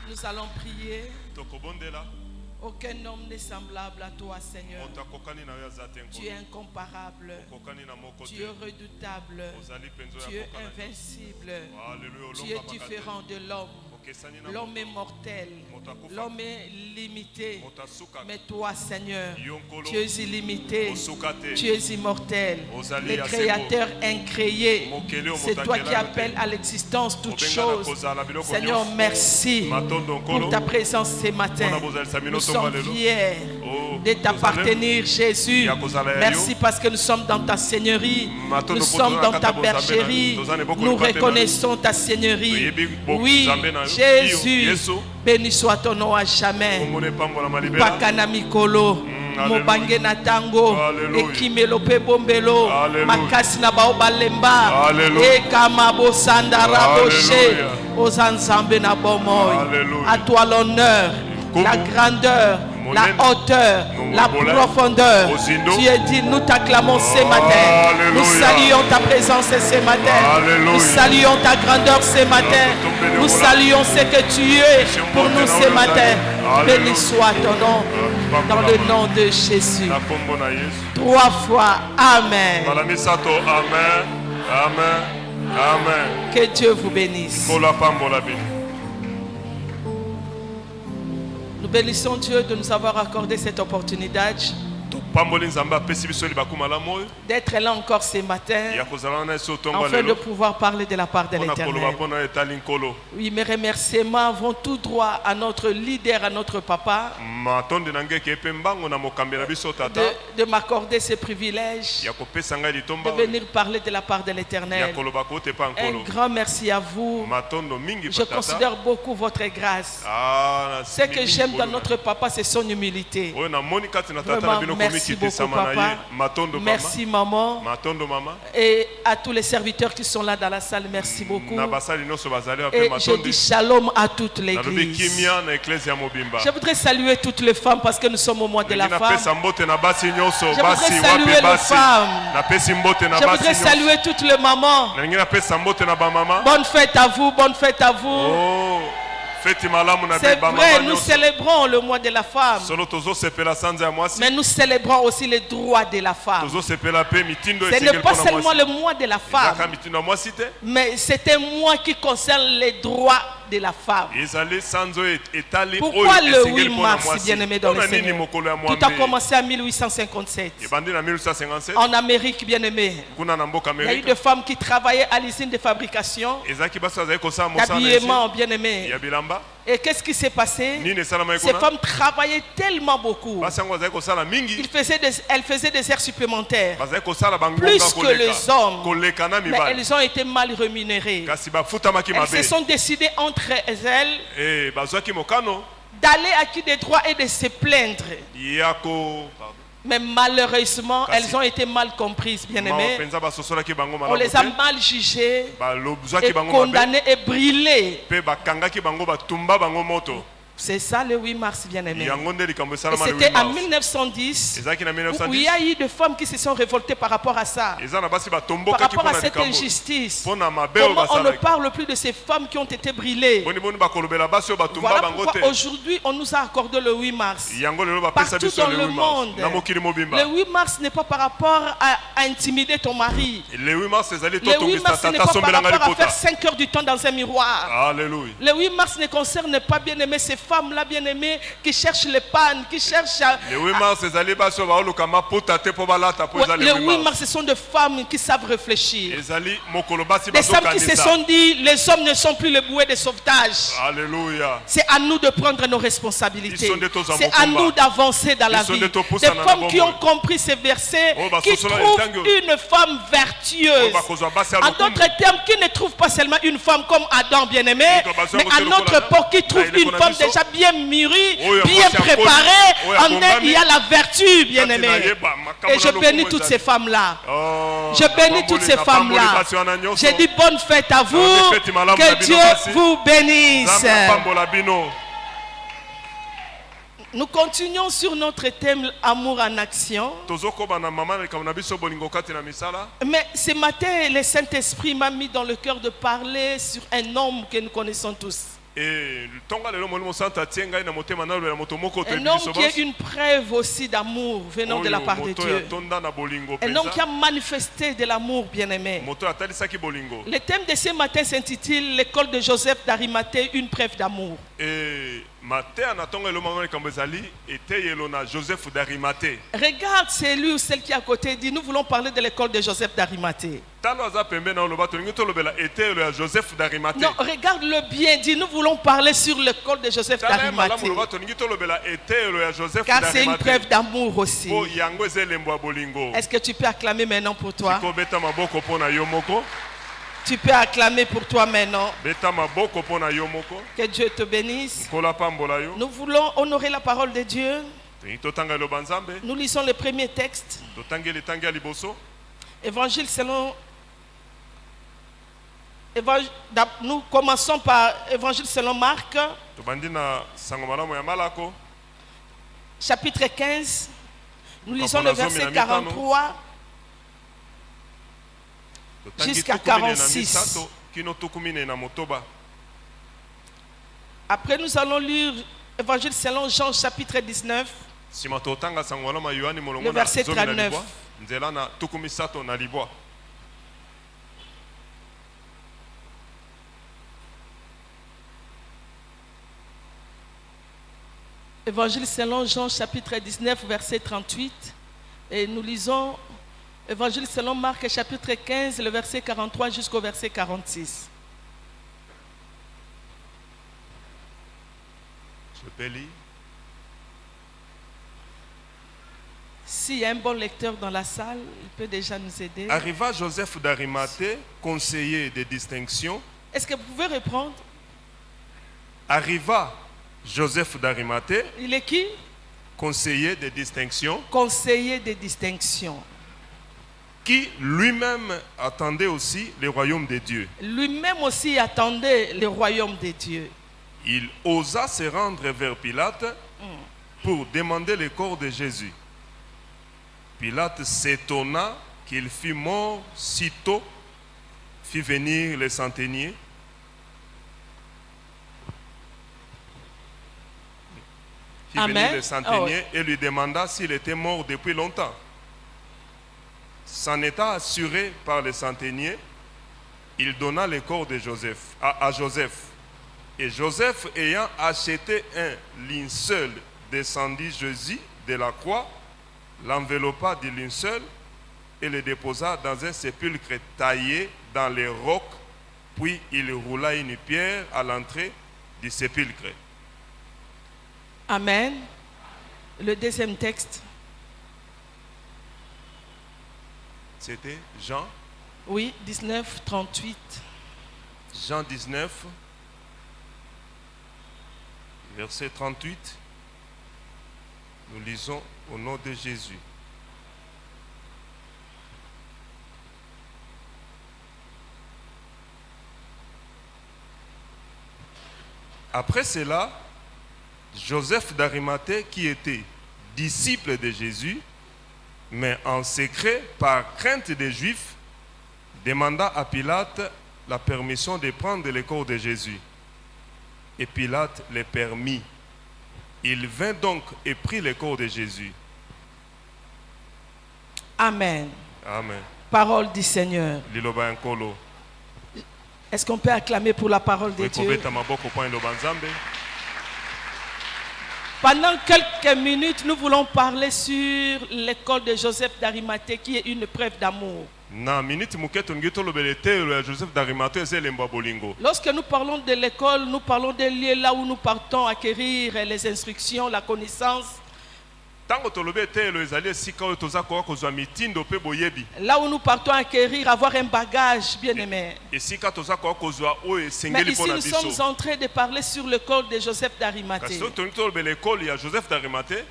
Nous allons prier. Aucun homme n'est semblable à toi, Seigneur. Tu es incomparable. Tu es redoutable. Tu es invincible. Tu es différent de l'homme. L'homme est mortel. L'homme est limité. Mais toi, Seigneur, tu es illimité. Tu es immortel. Le Créateur incréé. C'est toi qui appelles à l'existence toutes choses. Seigneur, merci pour ta présence ce matin. Nous sommes fiers de t'appartenir, Jésus. Merci parce que nous sommes dans ta seigneurie. Nous sommes dans ta bergerie. Nous reconnaissons ta seigneurie. Oui, Jésus, béni soit ton nom à jamais. Pakana mikolo, mobange na tango, ekimelo pe bombelo, makasi na bao balemba, ekama bo sandara boche, ozanzambe na bomoy. À toi l'honneur, la grandeur, la hauteur, la profondeur. Tu es dit, nous t'acclamons ce matin. Nous saluons ta présence ce matin. Nous saluons ta grandeur ce matin. Nous saluons ce que tu es pour nous ce matin. Béni soit ton nom, dans le nom de Jésus. 3 fois, Amen. Que Dieu vous bénisse. Nous bénissons Dieu de nous avoir accordé cette opportunité d'être là encore ce matin afin de pouvoir parler de la part de l'Éternel. Oui, mes remerciements vont tout droit à notre leader, à notre papa, de m'accorder ce privilège de venir parler de la part de l'Éternel. Un grand merci à vous. Je considère beaucoup votre grâce. Ce que j'aime dans notre papa, c'est son humilité. Vraiment, merci beaucoup, papa. Merci, maman. Et à tous les serviteurs qui sont là dans la salle, merci beaucoup. Et je dis shalom à toute l'église. Je voudrais saluer toutes les femmes parce que nous sommes au mois de la femme. Je voudrais saluer les femmes. Je voudrais saluer toutes les mamans. Bonne fête à vous, bonne fête à vous. C'est vrai, nous célébrons le mois de la femme. Mais nous célébrons aussi les droits de la femme. Ce n'est pas seulement le mois de la femme, mais c'est un mois qui concerne les droits de la femme. Pourquoi le 8 mars, bien-aimé dans le Seigneur? Tout a commencé en 1857. En Amérique, bien-aimé, il y a eu des femmes qui travaillaient à l'usine de fabrication d'habillement, bien-aimé. Et qu'est-ce qui s'est passé? Ces femmes travaillaient tellement beaucoup. Elles faisaient des heures supplémentaires, plus que les hommes. Mais elles ont été mal rémunérées. Elles se sont décidées entre elles d'aller acquis des droits et de se plaindre. Mais malheureusement, elles ont été mal comprises, bien-aimées. On les a mal jugées, et condamnées et brûlées. C'est ça le 8 mars, bien-aimé. C'était en 1910 où il y a eu des femmes qui se sont révoltées par rapport à ça, par rapport à cette injustice. Comment on ne parle plus de ces femmes qui ont été brûlées? Voilà pourquoi aujourd'hui on nous a accordé le 8 mars. Partout dans le monde, le 8 mars n'est pas par rapport à intimider ton mari. Le 8 mars n'est pas par rapport à faire 5 heures du temps dans un miroir. Le 8 mars ne concerne pas, bien-aimé, ces femmes-là, bien-aimées, qui cherchent les pannes, qui cherchent le 8 mars, ce sont des femmes qui savent réfléchir. Des femmes qui se sont dit, les hommes ne sont plus les bouées de sauvetage. C'est à nous de prendre nos responsabilités. C'est à nous d'avancer dans la vie. Des femmes qui ont compris ces versets, qui trouvent une femme vertueuse. En d'autres termes, qui ne trouvent pas seulement une femme comme Adam, bien-aimé, mais à notre époque, qui trouve une femme déjà bien mûrie, bien préparée. En elle, il y a la vertu, bien-aimé. Et je bénis toutes ces femmes-là. Je bénis toutes ces femmes-là. J'ai dit bonne fête à vous. Que Dieu vous bénisse. Nous continuons sur notre thème Amour en action. Mais ce matin, le Saint-Esprit m'a mis dans le cœur de parler sur un homme que nous connaissons tous. Un homme qui est une preuve aussi d'amour venant de la part de Dieu. Un homme qui a manifesté de l'amour, bien-aimé. Le thème de ce matin s'intitule l'école de Joseph d'Arimathée, une preuve d'amour. Regarde celui ou celle qui est à côté, dit nous voulons parler de l'école de Joseph d'Arimathée. Non, regarde-le bien, dit nous voulons parler sur l'école de Joseph d'Arimathée. Car c'est une preuve d'amour aussi. Est-ce que tu peux acclamer maintenant pour toi? Tu peux acclamer pour toi maintenant. Que Dieu te bénisse. Nous voulons honorer la parole de Dieu. Nous lisons le premier texte. Évangile selon... Nous commençons par Évangile selon Marc. Chapitre 15. Nous lisons le verset 43. Jusqu'à 46. Après, nous allons lire Évangile selon Jean, chapitre 19, le verset 39. Évangile selon Jean, chapitre 19, verset 38. Et nous lisons Évangile selon Marc, chapitre 15, le verset 43 jusqu'au verset 46. Je peux lire. S'il y a un bon lecteur dans la salle, il peut déjà nous aider. Arriva Joseph d'Arimathée, conseiller de distinction. Est-ce que vous pouvez reprendre? Arriva Joseph d'Arimathée. Il est qui? Conseiller de distinction. Conseiller de distinction. Qui lui-même attendait aussi le royaume de Dieu. Lui-même aussi attendait le royaume de Dieu. Il osa se rendre vers Pilate pour demander le corps de Jésus. Pilate s'étonna qu'il fût mort si tôt, fit venir le centenier. Et lui demanda s'il était mort depuis longtemps. S'en étant assuré par le centenier, il donna le corps de Joseph, à Joseph. Et Joseph, ayant acheté un linceul, descendit Jésus de la croix, l'enveloppa du linceul et le déposa dans un sépulcre taillé dans les rocs, puis il roula une pierre à l'entrée du sépulcre. Amen. Le deuxième texte. C'était Jean. Oui, 19, 38. Jean 19, verset 38. Nous lisons au nom de Jésus. Après cela, Joseph d'Arimathée, qui était disciple de Jésus, mais en secret, par crainte des Juifs, demanda à Pilate la permission de prendre le corps de Jésus. Et Pilate le permit. Il vint donc et prit le corps de Jésus. Amen. Amen. Parole du Seigneur. Est-ce qu'on peut acclamer pour la parole de Dieu? Pendant quelques minutes, nous voulons parler sur l'école de Joseph d'Arimathée qui est une preuve d'amour. Lorsque nous parlons de l'école, nous parlons des lieux là où nous partons acquérir les instructions, la connaissance. Là où nous partons acquérir, avoir un bagage, bien aimé. Mais ici, nous sommes en train de parler sur l'école de Joseph d'Arimathée.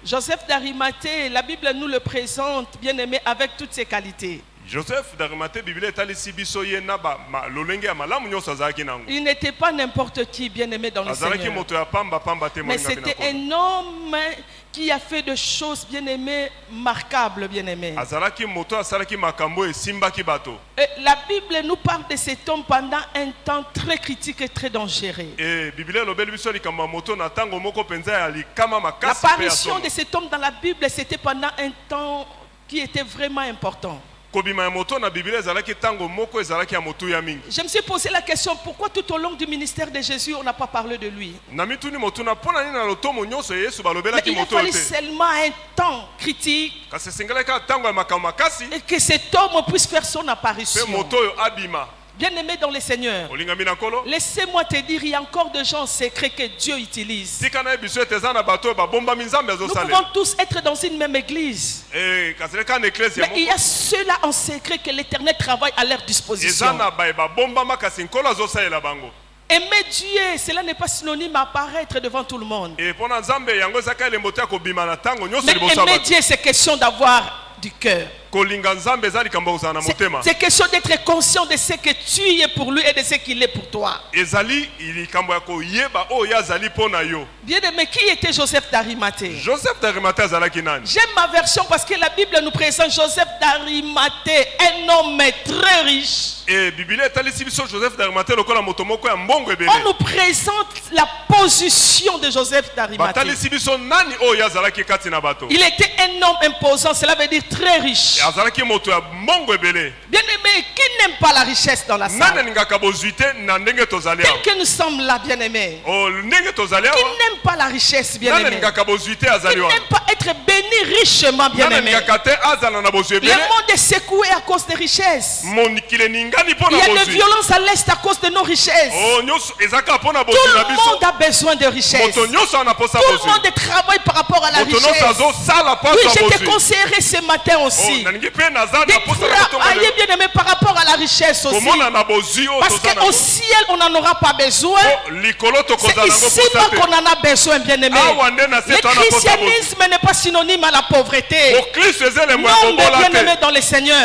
Joseph d'Arimathée, la Bible nous le présente, bien aimé, avec toutes ses qualités. Joseph d'Arimathée Bible etali sibiso ye na ba lolenge ya malamu nyoso azalaki nango. Il n'était pas n'importe qui, bien-aimé dans le Seigneur. Mais c'était un homme qui a fait des choses, bien-aimé, marquables, bien-aimé. La Bible nous parle de cet homme pendant un temps très critique et très dangereux. L'apparition de cet homme dans la Bible, c'était pendant un temps qui était vraiment important. Je me suis posé la question, pourquoi tout au long du ministère de Jésus, on n'a pas parlé de lui? Mais il a fallu seulement un temps critique et que cet homme puisse faire son apparition. Bien-aimé dans le Seigneur, laissez-moi te dire, il y a encore des gens secrets que Dieu utilise. Nous pouvons tous être dans une même église. Mais il y a ceux-là en secret que l'Éternel travaille à leur disposition. Aimer Dieu, cela n'est pas synonyme à apparaître devant tout le monde. Mais aimer Dieu, c'est question d'avoir du cœur. C'est question d'être conscient de ce que tu es pour lui et de ce qu'il est pour toi. Bien-aimé, qui était Joseph d'Arimathée? J'aime ma version parce que la Bible nous présente Joseph d'Arimathée, un homme très riche. On nous présente la position de Joseph d'Arimathée. Il était un homme imposant, cela veut dire très riche. Bien-aimé, qui n'aime pas la richesse dans la salle? Tel que nous sommes là, bien-aimés. Qui n'aime pas la richesse, bien-aimé? Qui n'aime pas être béni richement, bien-aimé? Le monde est secoué à cause des richesses. Il y a de violence à l'est à cause de nos richesses. Tout le monde a besoin de richesses. Tout le monde travaille par rapport à la richesse. Oui, je te conseillerais ce matin aussi de travailler, bien-aimé, par rapport à la richesse aussi. Parce qu'au ciel, on n'en aura pas besoin. C'est ici qu'on en a besoin, bien-aimé. Le christianisme n'est pas synonyme à la pauvreté. Non, bien-aimé dans le Seigneur.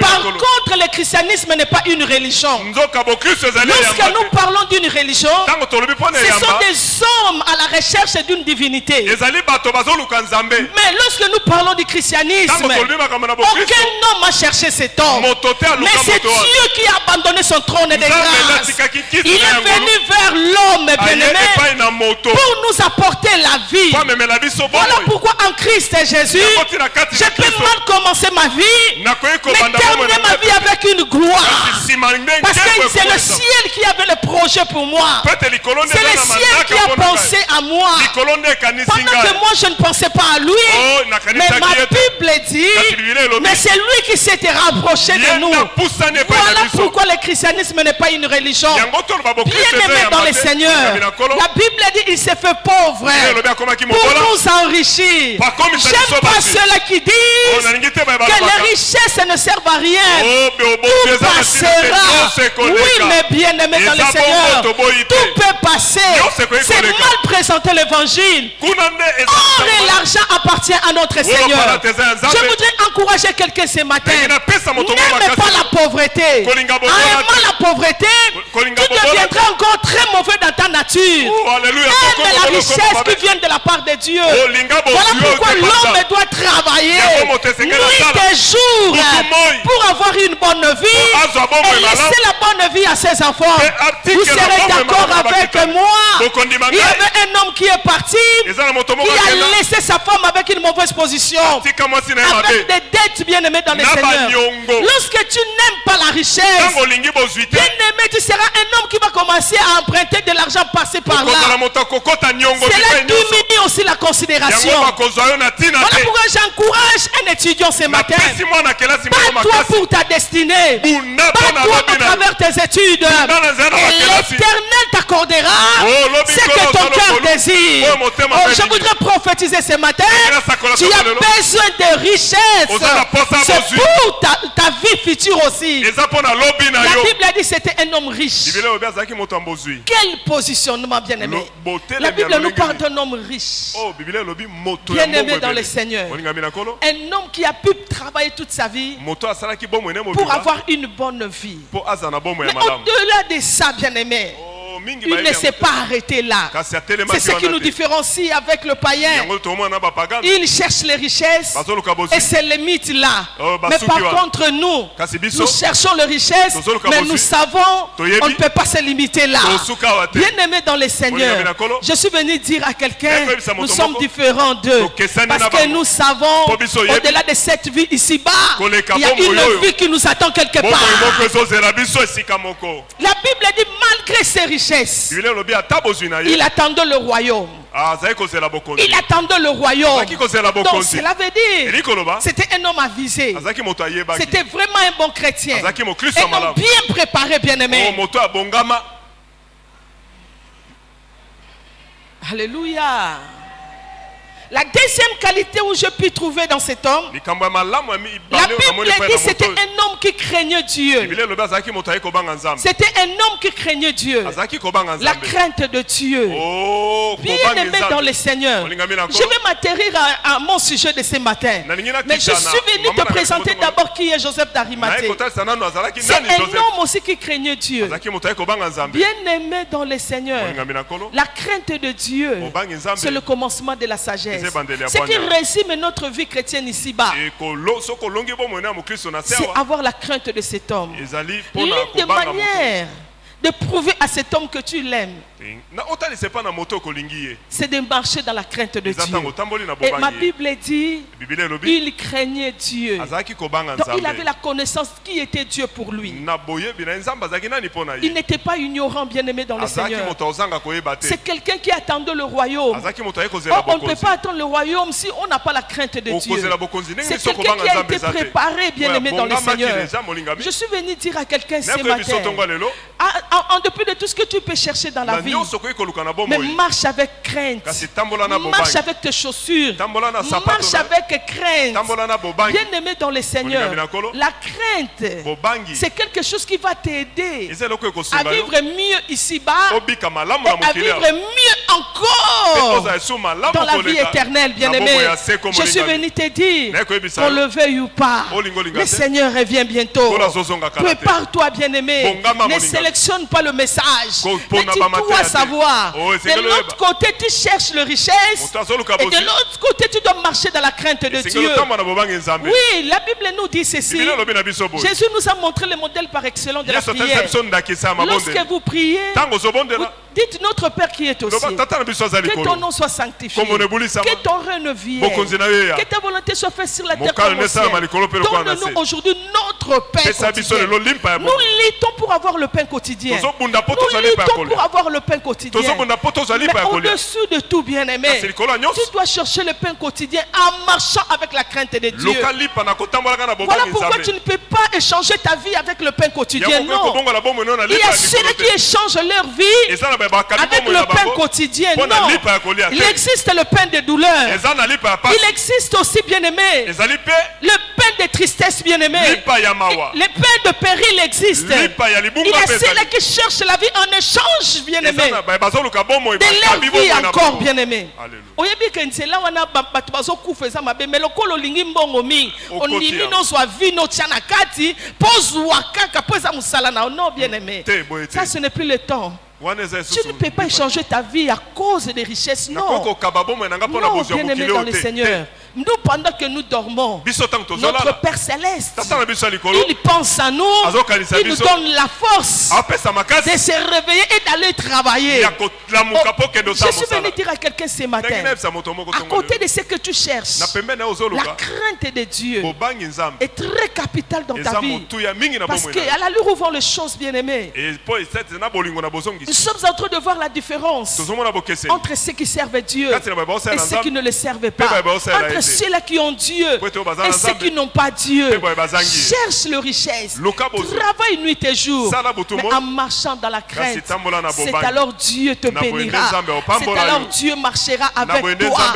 Par contre, le christianisme n'est pas une religion. Lorsque nous parlons d'une religion, ce sont des hommes à la recherche d'une divinité. Mais lorsque nous parlons du christianisme, aucun homme a cherché cet homme. Mais c'est Dieu qui a abandonné son trône de grâce. Il est venu vers l'homme, bien-aimé, pour nous apporter la vie. Voilà pourquoi en Christ Jésus, je peux mal commencer ma vie, mais terminer ma vie avec une gloire. Parce que c'est le ciel qui avait le projet pour moi. C'est le ciel qui a pensé à moi. Pendant que moi je ne pensais pas à lui. Mais ma Bible dit, mais c'est lui qui s'était rapproché de nous. Voilà pourquoi le christianisme n'est pas une religion. Bien-aimé dans le Seigneur, la Bible dit il s'est fait pauvre pour nous enrichir. J'aime pas ceux-là qui disent que les richesses ne servent à rien. Tout passera. Oui, mais bien-aimé dans le Seigneur, tout peut passer. C'est mal présenter l'évangile. Or et l'argent appartient à notre Seigneur. Je voudrais encourager quelqu'un ce matin. N'aime pas la pauvreté. En aimant la pauvreté, tu deviendras encore très mauvais dans ta nature. Aime la richesse qui vient de la part de Dieu. Voilà pourquoi l'homme doit travailler nuit et jour pour avoir une bonne vie et laisser la bonne vie à ses enfants. Vous serez d'accord avec moi. Il y avait un homme qui est parti, qui a laissé sa femme avec une mauvaise position, avec des dettes, bien-aimé dans le Seigneur. Lorsque tu n'aimes pas la richesse, bien-aimé, tu seras un homme qui va commencer à emprunter de l'argent passé par là. Cela diminue aussi la considération. Voilà pourquoi j'encourage un étudiant ce matin. Bats-toi pour ta destinée. Bats-toi à travers tes études. Et l'Éternel t'accordera ce que ton cœur désire. Je voudrais prophétiser ce matin. Tu as besoin de richesses. C'est pour ta vie future aussi. La Bible a dit que c'était un homme riche. Quel positionnement, bien-aimé. La Bible nous parle d'un homme riche. Bien-aimé dans le Seigneur. Un homme qui a pu travailler toute sa vie pour avoir une bonne vie. Mais au-delà de ça, bien-aimé, il ne s'est pas arrêté là. C'est ce qui nous différencie avec le païen. Il cherche les richesses et se limite là. Mais par contre, nous cherchons les richesses, mais nous savons on ne peut pas se limiter là. Bien-aimé dans le Seigneur, je suis venu dire à quelqu'un, nous sommes différents d'eux. Parce que nous savons, au-delà de cette vie ici-bas, il y a une vie qui nous attend quelque part. La Bible dit, malgré ses richesses, il attendait le royaume. Il attendait le royaume. Donc cela veut dire, c'était un homme avisé. C'était vraiment un bon chrétien. Un homme bien préparé, bien-aimé. Alléluia. La deuxième qualité où je puis trouver dans cet homme, la Bible dit c'était un homme qui craignait Dieu. C'était un homme qui craignait Dieu. La crainte de Dieu. Bien aimé dans le Seigneur. Je vais m'atterrir à mon sujet de ce matin. Mais je suis venu te présenter d'abord qui est Joseph d'Arimathée. C'est un homme aussi qui craignait Dieu. Bien aimé dans le Seigneur. La crainte de Dieu, c'est le commencement de la sagesse. Ce qui résume notre vie chrétienne ici-bas, c'est avoir la crainte de cet homme. L'une des manières de prouver à cet homme que tu l'aimes, c'est de marcher dans la crainte de Dieu. Et ma Bible dit, il craignait Dieu. Donc il avait la connaissance qui était Dieu pour lui. Il n'était pas ignorant, bien-aimé dans le Seigneur. C'est quelqu'un qui attendait le royaume. On ne peut pas attendre le royaume si on n'a pas la crainte de Dieu. C'est quelqu'un qui a été préparé, bien-aimé dans le Seigneur. Je suis venu dire à quelqu'un ce matin, en dépit de tout ce que tu peux chercher dans la vie, mais marche avec crainte. Marche avec tes chaussures. Marche avec crainte. Bien aimé dans le Seigneur, la crainte, c'est quelque chose qui va t'aider à vivre mieux ici-bas et à vivre mieux encore dans la vie éternelle, bien aimé. Je suis venu te dire, qu'on le veuille ou pas, le Seigneur revient bientôt. Prépare-toi, bien aimé. Ne sélectionne pas le message. Mais tu dois savoir, de l'autre côté tu cherches le richesse et de l'autre côté tu dois marcher dans la crainte de Dieu. Oui, la Bible nous dit ceci. Jésus nous a montré le modèle par excellence de la prière. Lorsque vous priez, vous dites notre Père qui est aux cieux, que ton nom soit sanctifié, que ton règne vienne, que ta volonté soit faite sur la terre comme au ciel. Donne-nous aujourd'hui notre pain quotidien. Nous luttons pour avoir le pain quotidien. Nous luttons pour avoir le pain quotidien. Mais au-dessus de tout, bien-aimé, tu dois chercher le pain quotidien en marchant avec la crainte de Dieu. Voilà pourquoi tu ne peux pas échanger ta vie avec le pain quotidien. Non. Il y a ceux qui échangent leur vie avec le pain quotidien. Non. Il existe le pain de douleur. Il existe aussi, bien-aimé, le pain de tristesse, bien-aimé. Le pain de péril existe. Il y a ceux qui cherchent la vie en échange, bien-aimé, de leur vie encore, bien-aimé. Oyebi ke nzela wana bato bazokufa eza mabe mais lokolo lingi mbongo mingi onimi nozwa vino tia na kati pozwa kaka po eza musala na non, bien-aimé. Ça, ce n'est plus le temps. Tu ne peux pas échanger ta vie à cause des richesses, non. Non, bien-aimé dans le Seigneur. Nous, pendant que nous dormons, notre Père Céleste, il pense à nous, il nous donne la force de se réveiller et d'aller travailler. Je suis venu dire à quelqu'un ce matin, à côté de ce que tu cherches, la crainte de Dieu est très capitale dans ta vie. Parce qu'à l'allure où vont les choses, bien-aimées, nous sommes en train de voir la différence entre ceux qui servent Dieu et ceux qui ne le servent pas. Entre ceux-là qui ont Dieu et ceux qui n'ont pas Dieu. Cherche le richesse. Travaille nuit et jour. Mais en marchant dans la crainte, c'est alors Dieu te bénira. C'est alors Dieu marchera avec toi.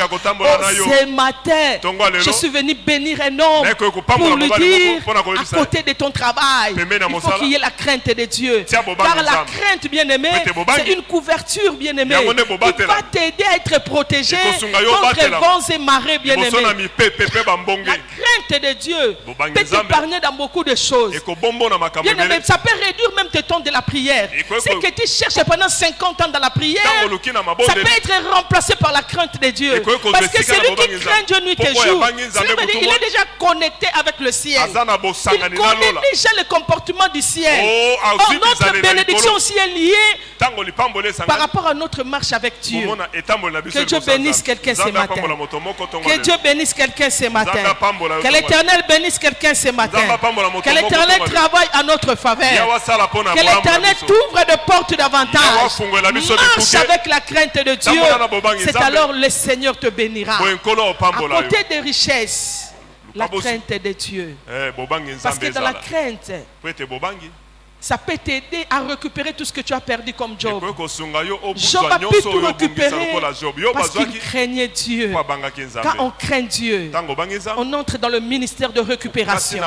Ce matin, je suis venu bénir un homme pour lui dire, à côté de ton travail, il faut qu'il y ait la crainte de Dieu. Car la crainte, bien-aimé, c'est une couverture, bien-aimé. Il va t'aider à être protégé contre vents et marées, bien-aimé. La crainte de Dieu peut t'épargner dans beaucoup de choses. Bien-aimé, ça peut réduire même tes temps de la prière. Ce que tu cherches pendant 50 ans dans la prière, ça peut être remplacé par la crainte de Dieu. Parce que celui qui craint Dieu nuit et jour, il est déjà connecté avec le ciel. Il connaît déjà le comportement du ciel. Or, notre bénédiction aussi est liée par rapport à notre marche avec Dieu. Que Dieu bénisse quelqu'un ce matin. Que Dieu bénisse quelqu'un ce matin. Que l'Éternel bénisse quelqu'un ce matin. Que l'Éternel travaille à notre faveur. Que l'Éternel t'ouvre de portes davantage. Marche avec la crainte de Dieu. C'est alors le Seigneur te bénira. À côté des richesses, la crainte de Dieu. Parce que dans la crainte, ça peut t'aider à récupérer tout ce que tu as perdu comme Job. Job a pu tout récupérer parce qu'il craignait Dieu. Quand on craint Dieu, on entre dans le ministère de récupération.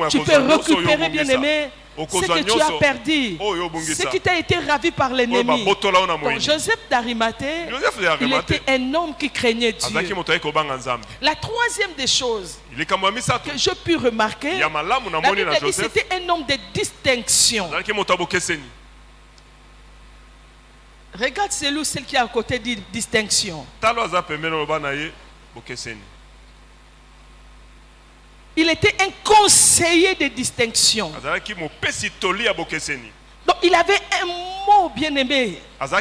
Tu peux récupérer, bien-aimé, ce que tu as perdu, ce qui t'a été ravi par l'ennemi. Donc, Joseph d'Arimathée, il était un homme qui craignait Dieu. La troisième des choses que je puis remarquer, la Bible dit que c'était un homme de distinction. Regarde celui ou celle qui est à côté de distinction. Il était un conseiller de distinction. Donc il avait un mot bien-aimé. Là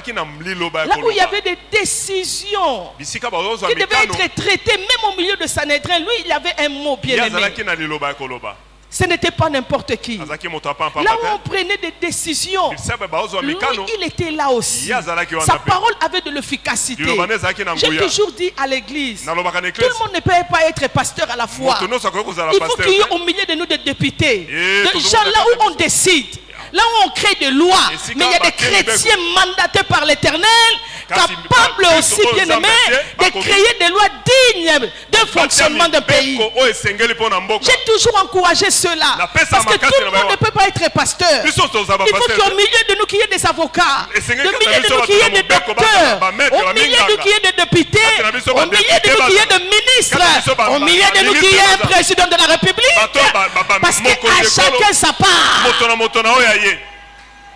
où il y avait des décisions qui devaient être traitées, même au milieu de Sanhédrin, lui il avait un mot bien-aimé. Ce n'était pas n'importe qui. Là où on prenait des décisions, lui, il était là aussi. Sa parole avait de l'efficacité. J'ai toujours dit à l'église, tout le monde ne peut pas être pasteur à la fois. Il faut qu'il y ait au milieu de nous des députés, des gens là où on décide, là où on crée des lois. Mais il y a des chrétiens mandatés par l'Éternel, capables aussi, bien aimés, de créer des lois dignes d'un fonctionnement d'un pays. J'ai toujours encouragé cela. Parce que tout le monde ne peut pas être pasteur. Il faut qu'au milieu de nous qu'il y ait des avocats, au milieu de nous qu'il y ait des docteurs, au milieu de nous qu'il y ait des députés, au milieu de nous qu'il y ait des ministres, au milieu de nous qu'il y ait un président de la République. Parce qu'à chacun sa part.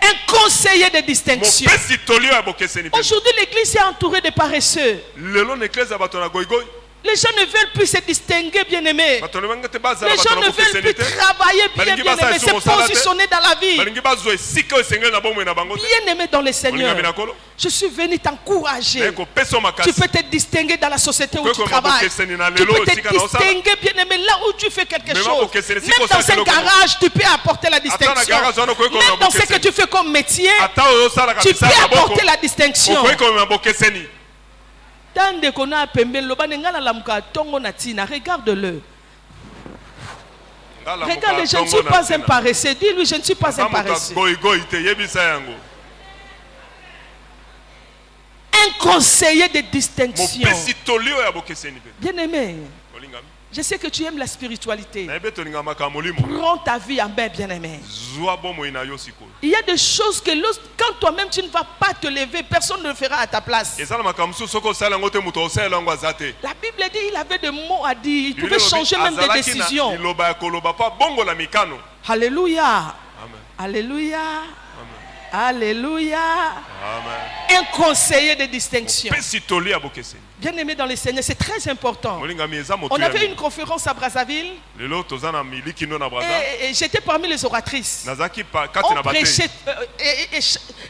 Un conseiller de distinction. Aujourd'hui, l'église est entourée de paresseux. Les gens ne veulent plus se distinguer, bien-aimés. Les gens ne veulent plus travailler bien-aimés, se positionner dans la vie. Bien-aimés dans le Seigneur, je suis venu t'encourager. Tu peux te distinguer dans la société où tu travailles. Tu peux te distinguer, bien-aimé, là où tu fais quelque chose. Même dans un garage, tu peux apporter la distinction. Même dans ce que tu fais comme métier, tu peux apporter la distinction. Regarde-le. Regarde, je ne suis pas un paresseux. Dis-lui, je ne suis pas un paresseux. Un conseiller de distinction. Bien-aimé, je sais que tu aimes la spiritualité. Prends ta vie en main, bien-aimé. Il y a des choses que quand toi-même tu ne vas pas te lever, personne ne le fera à ta place. La Bible dit qu'il avait des mots à dire. Il pouvait changer même des décisions. Alléluia. Alléluia. Alléluia. Un conseiller de distinction. Bien aimé dans le Seigneur, c'est très important. On avait une conférence à Brazzaville et j'étais parmi les oratrices. On prêchait, et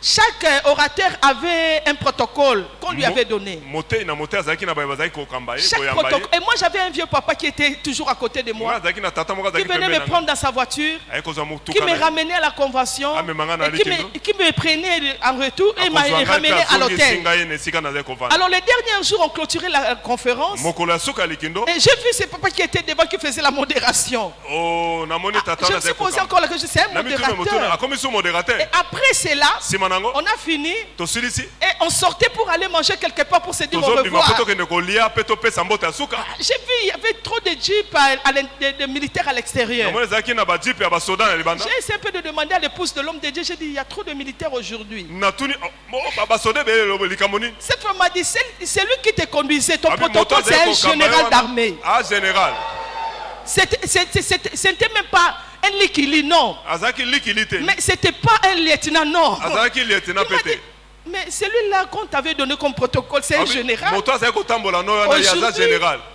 chaque orateur avait un protocole qu'on lui avait donné. Chaque protocole. Et moi j'avais un vieux papa qui était toujours à côté de moi, qui venait me prendre dans sa voiture, qui me ramenait à la convention, et qui me prenait en retour il m'a ramené à l'hôtel. Alors les derniers jours, on clôturait la conférence. Et j'ai vu ce papa qui était devant, qui faisait la modération. Je me suis posé encore la question, c'est un modérateur. Et après cela, on a fini. Et on sortait pour aller manger quelque part pour se dire au revoir. J'ai vu, il y avait trop de jeeps de militaires à l'extérieur. J'ai essayé un peu de demander à l'épouse de l'homme de Dieu. J'ai dit, il y a trop de militaires aujourd'hui. Cette femme m'a dit, c'est lui qui te conduisait. Ton protocole, c'est un général d'armée. Général. C'était même pas un likili, non. Mais c'était pas un lieutenant, non. Mais celui-là qu'on t'avait donné comme protocole, c'est un général.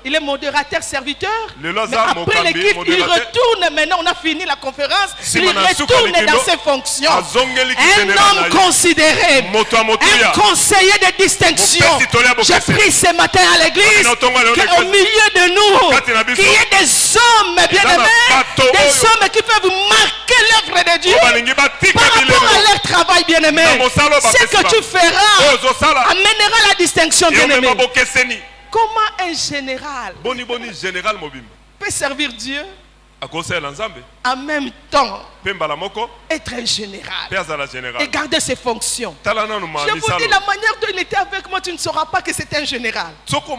Il est modérateur, serviteur. Mais après l'équipe, il retourne. Maintenant, on a fini la conférence. Il retourne dans ses fonctions. Un homme considéré, un conseiller de distinction. J'ai pris ce matin à l'église qu'au milieu de nous, qu'il y ait des hommes bien-aimés, des hommes qui peuvent marquer l'œuvre de Dieu par rapport à leur travail, bien-aimé. C'est que tu feras amènera la distinction, bien-aimé. Comment un général peut servir Dieu en même temps être un général et garder ses fonctions? Je vous dis, la manière dont il était avec moi, tu ne sauras pas que c'était un général. Donc, il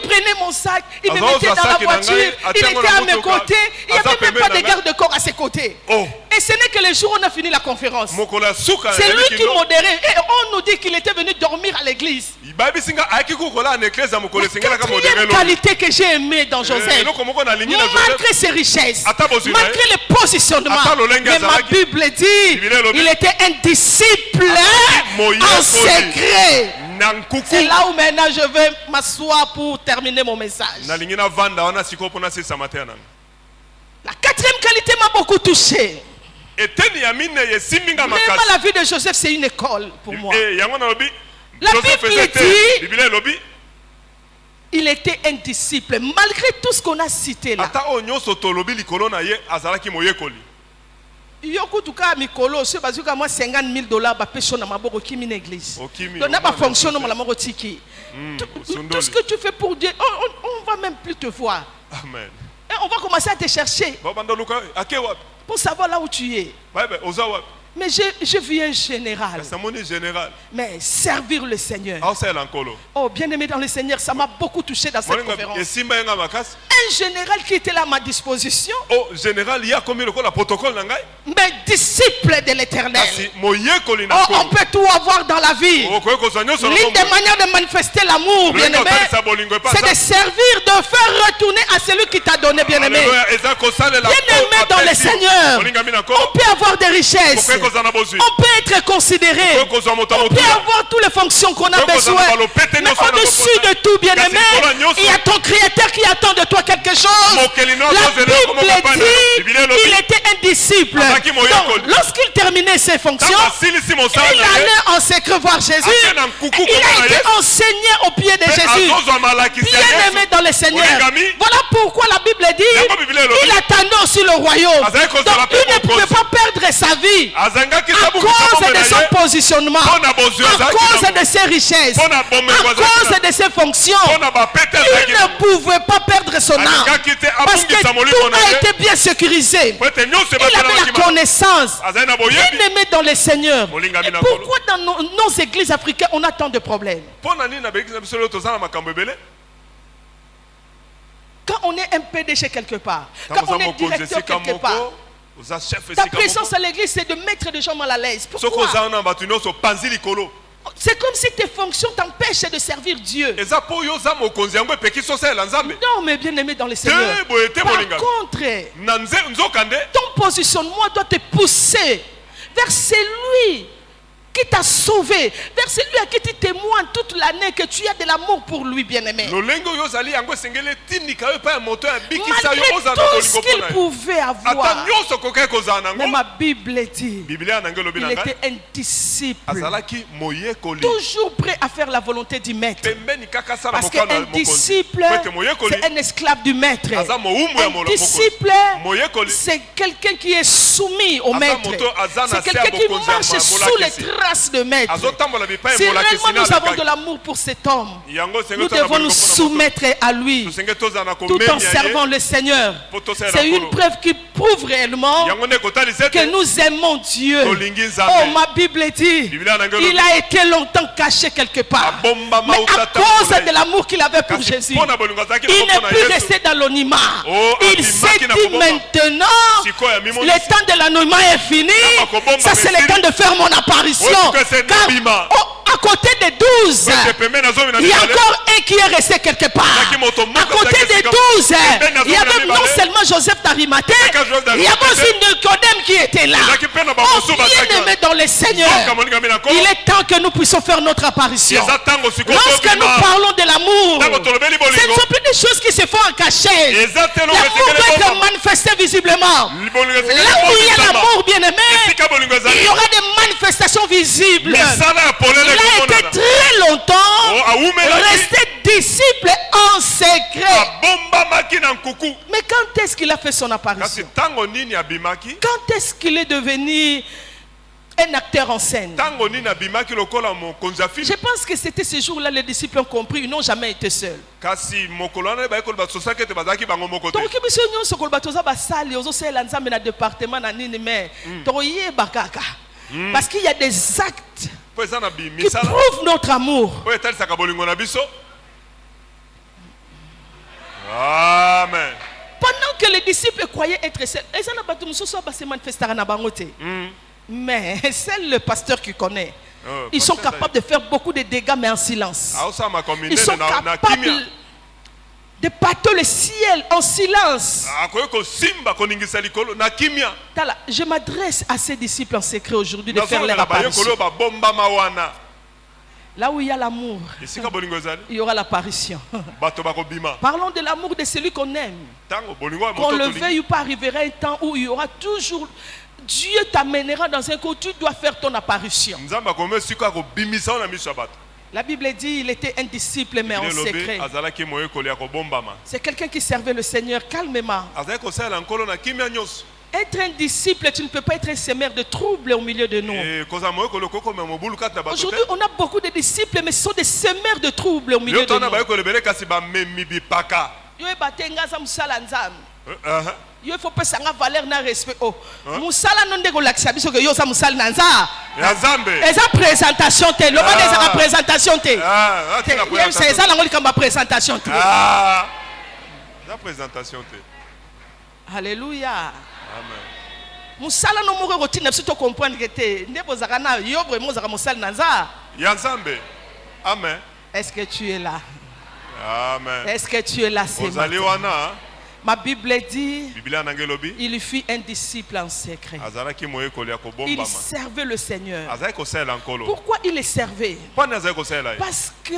prenait mon sac, il me mettait dans la voiture, il était à mes côtés, il n'y avait même pas de garde-corps à ses côtés. Et ce n'est que le jour où on a fini la conférence. C'est lui qui modérait. Et on nous dit qu'il était venu dormir à l'église. La quatrième qualité que j'ai aimée dans Joseph, malgré ses richesses, malgré le positionnement, mais ma Bible dit, il était un disciple en secret. C'est là où maintenant je vais m'asseoir pour terminer mon message. La quatrième qualité m'a beaucoup touché. Vraiment, la vie de Joseph, c'est une école pour moi. La Bible dit, il était un disciple, malgré tout ce qu'on a cité là. Tout 50 000 tout ce que tu fais pour Dieu, on va même plus te voir. Amen. Et on va commencer à te chercher pour savoir là où tu es. Mais je vis un général. Mais servir le Seigneur. Oh, bien aimé dans le Seigneur, ça m'a beaucoup touché dans cette conférence. Un général qui était là à ma disposition. Mais disciple de l'Éternel. Oh, on peut tout avoir dans la vie. L'une des manières de manifester l'amour, bien aimé, c'est de servir, de faire retourner à celui qui t'a donné, bien aimé. Bien aimé dans le Seigneur, on peut avoir des richesses. On peut être considéré. On peut avoir toutes les fonctions qu'on a besoin. Mais au-dessus de tout, bien aimé, il y a ton Créateur qui attend de toi quelque chose. La Bible dit, il était un disciple. Donc, lorsqu'il terminait ses fonctions, il allait en secret voir Jésus. Il a été enseigné au pied de Jésus. Bien aimé dans le Seigneur. Voilà pourquoi la Bible dit, il attendait aussi le royaume. Donc, il ne pouvait pas perdre sa vie à cause de son positionnement, à cause de ses richesses, à cause de ses fonctions. Il ne pouvait pas perdre son âme parce que tout a été bien sécurisé. Il avait la connaissance. Bien aimé dans le Seigneur. Et pourquoi dans nos églises africaines on a tant de problèmes? Quand on est un PDG quelque part, quand on est directeur quelque part, ta présence à l'église, c'est de mettre des gens mal à l'aise. Pourquoi? C'est comme si tes fonctions t'empêchent de servir Dieu. Non, mais bien aimé dans le Seigneur. Par contre, ton positionnement doit te pousser vers celui qui t'a sauvé, vers celui à qui tu témoignes toute l'année que tu as de l'amour pour lui, bien-aimé. Malgré tout ce qu'il pouvait avoir, mais ma Bible dit, il était un disciple, toujours prêt à faire la volonté du maître. Parce qu'un disciple, c'est un esclave du maître. Un disciple, c'est quelqu'un qui est soumis au maître. C'est quelqu'un qui marche sous les traces place de maître. Si réellement nous avons de l'amour pour cet homme, nous devons nous soumettre à lui tout en servant le Seigneur. C'est une preuve qui prouve réellement que nous aimons Dieu. Oh, ma Bible dit, il a été longtemps caché quelque part. Mais à cause de l'amour qu'il avait pour Jésus, il n'est plus resté dans l'anonymat. Il s'est dit maintenant, le temps de l'anonymat est fini. Ça c'est le temps de faire mon apparition. Car, à côté des 12, il y a encore un qui est resté quelque part. À côté des 12, il y avait non seulement Joseph d'Arimathée, il y avait aussi Nicodème qui était là. Oh, bien aimé dans le Seigneur, il est temps que nous puissions faire notre apparition. Lorsque nous parlons de l'amour, ce ne sont plus des choses qui se font en cachette. L'amour doit être manifesté visiblement. Là où il y a l'amour, bien aimé, il y aura des manifestations visibles. Il a été très longtemps resté disciple en secret. Mais quand est-ce qu'il a fait son apparition? Quand est-ce qu'il est devenu un acteur en scène? Je pense que c'était ce jour-là les disciples ont compris, ils n'ont jamais été seuls. Donc, parce qu'il y a des actes qui prouvent notre amour. Amen. Pendant que les disciples croyaient être seuls, mais c'est le pasteur qui connaît. Ils sont capables de faire beaucoup de dégâts, mais en silence. Ils sont capables de battre le ciel en silence. Je m'adresse à ces disciples en secret aujourd'hui de faire leur apparition. Là où il y a l'amour, il y aura l'apparition. Parlons de l'amour de celui qu'on aime. Qu'on le veuille ou pas, arrivera un temps où il y aura toujours... Dieu t'amènera dans un coup, tu dois faire ton apparition. La Bible dit il était un disciple mais en secret. C'est quelqu'un qui servait le Seigneur calmement. Être un disciple, tu ne peux pas être un semeur de troubles au milieu de nous. Aujourd'hui, on a beaucoup de disciples, mais ce sont des semeurs de troubles au milieu de nous. Il faut pas savoir valeur na respect. Oh, musala non de golaxia biso que yo sa musala nanza. Eza présentation te, le monde eza présentation te. C'est ça la ngoli kamba présentation te. La présentation te. Alléluia. Amen. Musala no moko routine biso to comprendre que te ndebo zakana yo vraiment zaka musala nanza. Yanzambe. Amen. Est-ce que tu es là? Amen. Est-ce que tu es là ce matin? Ma Bible dit, il fut un disciple en secret. Il servait le Seigneur. Pourquoi il le servait? Parce que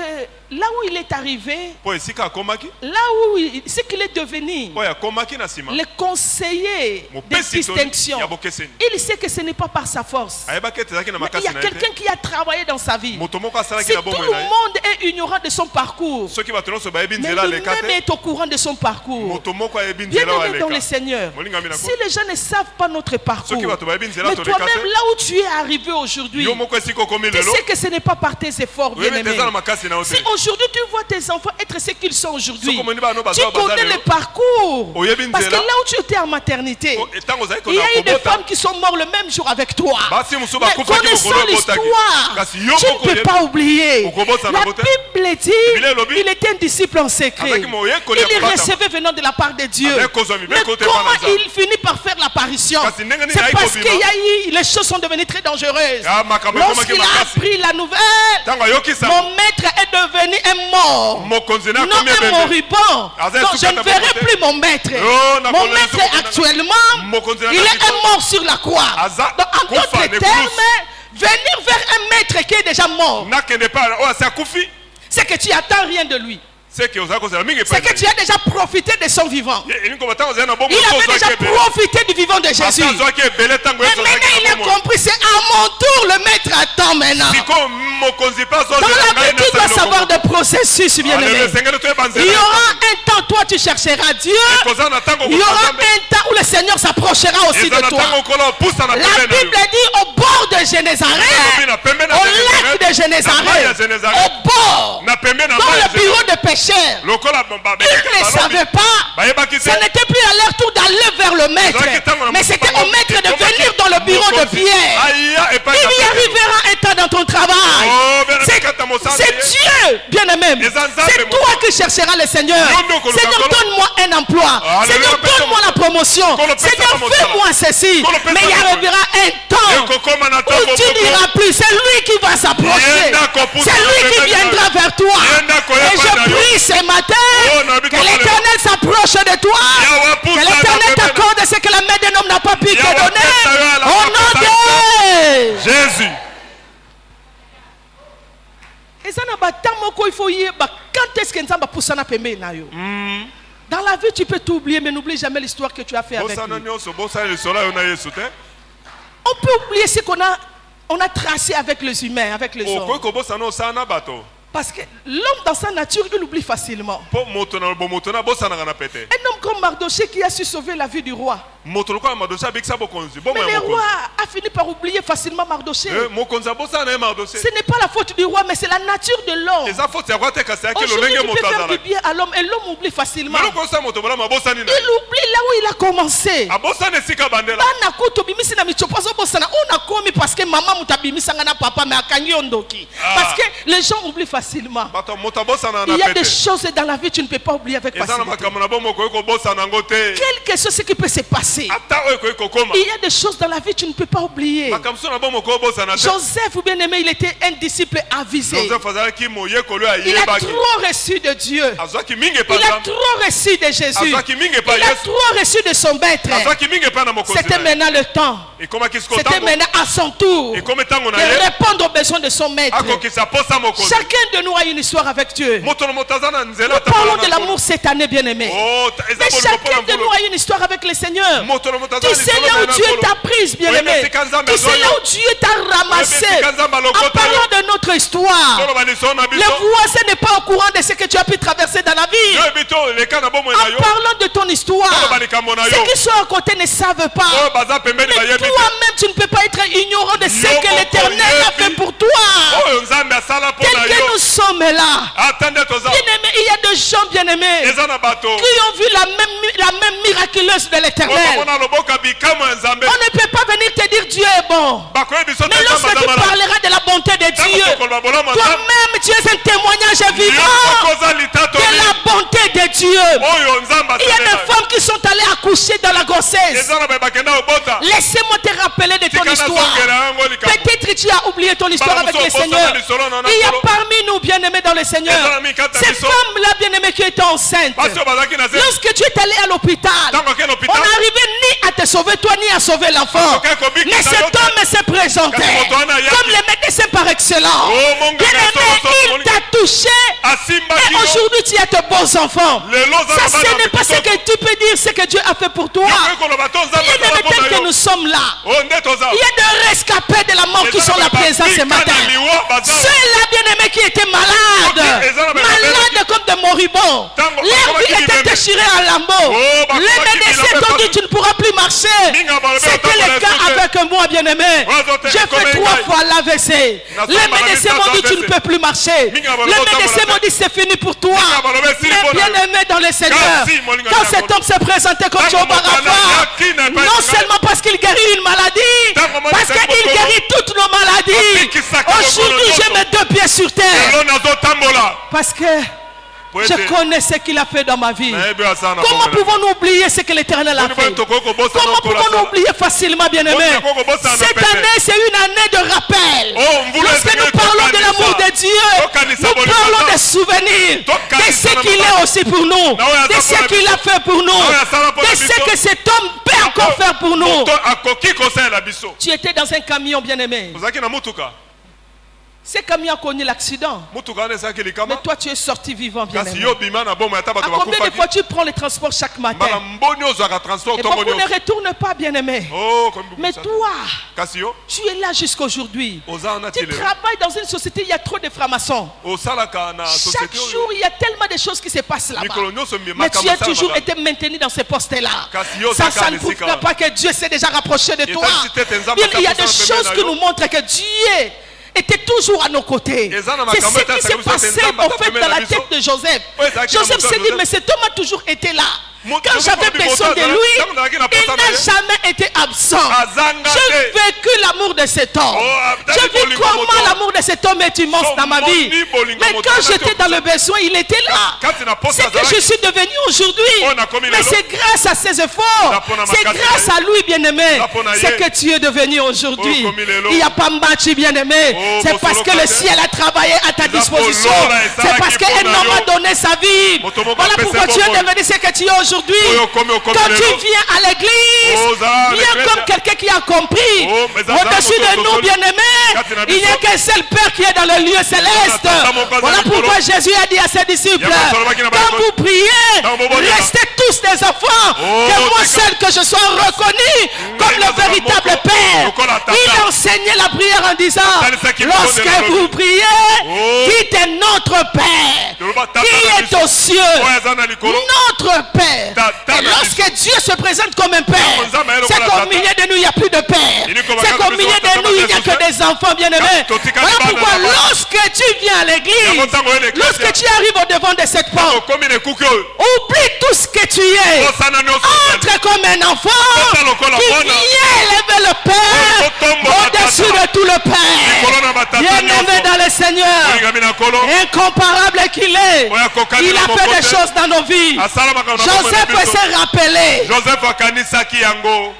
là où il est arrivé, là où ce qu'il est devenu, le conseiller de distinction, il sait que ce n'est pas par sa force. Mais il y a quelqu'un qui a travaillé dans sa vie. Si tout le monde est ignorant de son parcours, mais lui-même est au courant de son parcours. Bien aimé dans le Seigneur, si les gens ne savent pas notre parcours, mais toi-même là où tu es arrivé aujourd'hui, tu sais que ce n'est pas par tes efforts, bien aimé. Si aujourd'hui tu vois tes enfants être ce qu'ils sont aujourd'hui, tu connais le parcours. Parce que là où tu étais en maternité, il y a eu des femmes qui sont mortes le même jour avec toi. Mais connaissant l'histoire, tu ne peux pas oublier. La Bible dit, il était un disciple en secret. Il recevait venant de la part de Dieu. Mais comment il finit par faire l'apparition? C'est parce qu'il y a eu, les choses sont devenues très dangereuses. Lorsqu'il a appris la nouvelle, mon maître est devenu un mort, non un moribond. Donc je ne verrai plus mon maître. Mon maître actuellement, il est un mort sur la croix. Donc en d'autres termes, venir vers un maître qui est déjà mort, c'est que tu attends rien de lui. c'est que tu as déjà profité de son vivant. Il avait déjà profité du vivant de Jésus. Et maintenant il a compris, c'est à mon tour le mettre à temps maintenant. Dans la vie, tu dois savoir des processus, bien-aimé. Il y aura un temps, toi tu chercheras Dieu. Il y aura un temps où le Seigneur s'approchera aussi de toi. La Bible dit au bord de Génézareth, au lac de Génézareth, au bord, dans le bureau de pécheurs. Il ne savait pas. Ce n'était plus à leur tour d'aller vers le maître, mais c'était au maître de venir dans le bureau de Pierre. Il y arrivera un temps dans ton travail. C'est Dieu, bien-aimé. C'est toi qui chercheras le Seigneur. Seigneur, donne-moi un emploi. Seigneur, donne-moi la promotion. Seigneur, fais-moi ceci. Mais il arrivera un temps où tu n'iras plus. C'est lui qui va s'approcher. C'est lui qui viendra vers toi. Et je prie ce matin que l'Éternel s'approche de toi. Que l'Éternel t'accorde ce que la main d'un homme n'a pas pu te donner. Au nom de Jésus. Et ça n'a pas tant qu'il faut y aller. Quand est-ce que nous avons poussé na pembe na yo? Dans la vie, tu peux t'oublier, mais n'oublie jamais l'histoire que tu as fait avec lui. On peut oublier ce qu'on a tracé avec les humains, avec les hommes. Parce que l'homme dans sa nature, il oublie facilement. Un homme comme Mardoché qui a su sauver la vie du roi. Mais le roi a fini par oublier facilement Mardoché. Ce n'est pas la faute du roi, mais c'est la nature de l'homme. Aujourd'hui, tu peux faire du bien à l'homme et l'homme oublie facilement. Il oublie là où il a commencé. Parce que les gens oublient facilement. Il y a des choses dans la vie que tu ne peux pas oublier avec facilité. Quel que soit ce qui peut se passer, il y a des choses dans la vie que tu ne peux pas oublier. Joseph, bien aimé, il était un disciple avisé. Il a trop reçu de Dieu. Il a trop reçu de Jésus. Il a trop reçu de son maître. C'était maintenant le temps. C'était maintenant à son tour de répondre aux besoins de son maître. Chacun de nous a une histoire avec Dieu. Nous parlons de l'amour cette année, bien aimé. Mais chacun de nous a une histoire avec le Seigneur. Tu sais là où Dieu t'a prise, bien aimé. Tu sais là où Dieu t'a ramassé. En parlant de notre histoire, le voisin n'est pas au courant de ce que tu as pu traverser dans la vie. En parlant de ton histoire, ceux qui sont à côté ne savent pas. Mais toi-même, tu ne peux pas être ignorant de ce que l'Éternel a fait pour toi. Tel que nous sommes là. Bien-aimés, il y a des gens bien-aimés qui ont vu la même miraculeuse de l'Éternel. On ne peut pas venir te dire Dieu est bon. Mais lorsque tu parleras de la bonté de Dieu, toi-même tu es un témoignage vivant de la bonté de Dieu. Il y a des femmes qui sont allées accoucher dans la grossesse. Laissez-moi te rappeler de ton histoire. Peut-être tu as oublié ton histoire avec le Seigneur. Il y a parmi nous bien-aimés dans le Seigneur ces femmes-là bien-aimées qui étaient enceintes. Lorsque tu es allé à l'hôpital, on n'arrivait ni à te sauver toi ni à sauver l'enfant. Mais cet homme s'est présenté comme le médecin par excellence. Bien-aimé, il t'a touché et aujourd'hui tu as de bons enfants. Ça, ce n'est pas ce que tu peux dire, ce que Dieu a fait pour toi. Bien-aimé, tel que nous sommes là, il y a des rescapés de la mort qui sont là présents ce matin. Ceux-là, bien-aimés, qui étaient malades comme des moribonds. Leur vie était déchirée en lambeaux. Les médecins t'ont dit tu ne pourras plus marcher. C'était le cas avec moi, bien-aimé. J'ai fait 3 fois l'AVC. Les médecins m'ont dit tu ne peux plus marcher. Les médecins m'ont dit c'est fini pour toi. Mais bien-aimé dans le Seigneur, quand cet homme s'est présenté comme Jehovah Rapha, non seulement parce qu'il guérit une maladie, parce qu'il guérit toutes nos maladies. Aujourd'hui j'ai mes 2 pieds sur terre. Parce que je connais ce qu'il a fait dans ma vie. Comment pouvons-nous oublier ce que l'Éternel a fait? Comment pouvons-nous oublier facilement, bien-aimés? Cette année, c'est une année de rappel. Lorsque nous parlons de l'amour de Dieu, nous parlons des souvenirs, de ce qu'il est aussi pour nous, de ce qu'il a fait pour nous, de ce que cet homme peut encore faire pour nous. Tu étais dans un camion, bien-aimé. Ce camion a connu l'accident. Mais toi, tu es sorti vivant, bien aimé. Combien de fois tu prends les transports chaque matin? Et beaucoup ne retournent pas, bien aimé. Mais toi, tu es là jusqu'aujourd'hui. Tu travailles dans une société, il y a trop de francs-maçons. Chaque jour, il y a tellement de choses qui se passent là-bas. Mais tu as toujours été maintenu dans ce poste-là. Ça ne prouve pas que Dieu s'est déjà rapproché de toi. Il y a des choses qui nous montrent que Dieu était toujours à nos côtés. C'est ce qui s'est passé en fait dans la tête de Joseph. Joseph s'est dit, mais cet homme a toujours été là. Quand j'avais besoin de lui, il n'a jamais été absent. J'ai vécu l'amour de cet homme. J'ai vu comment l'amour de cet homme est immense dans ma vie. Mais quand j'étais dans le besoin, il était là. C'est que je suis devenu aujourd'hui. Mais c'est grâce à ses efforts. C'est grâce à lui, bien-aimé. C'est que tu es devenu aujourd'hui. Il n'y a pas match, bien-aimé. C'est parce que le ciel a travaillé à ta disposition. C'est parce qu'un homme a donné sa vie. Voilà pourquoi tu es devenu ce que tu es aujourd'hui. Quand tu viens à l'église, viens comme quelqu'un qui a compris. Au-dessus de nous, bien-aimés, il n'y a qu'un seul Père qui est dans le lieu céleste. Voilà pourquoi Jésus a dit à ses disciples, quand vous priez, restez tous des enfants, que moi seul que je sois reconnu comme le véritable Père. Il enseignait la prière en disant, lorsque vous priez, dites notre Père qui est aux cieux, notre Père. Et lorsque Dieu se présente comme un Père, c'est qu'au milieu de nous, il n'y a plus de Père. C'est qu'au milieu de nous, il n'y a que des enfants bien-aimés. Voilà pourquoi lorsque tu viens à l'église, lorsque tu arrives au devant de cette porte, oublie tout ce que tu es. Entre comme un enfant qui vient élever le Père au-dessus de tout le Père. Bien-aimé dans le Seigneur, incomparable qu'il est, il a fait des choses dans nos vies. Joseph s'est rappelé. Joseph akanisaki yango.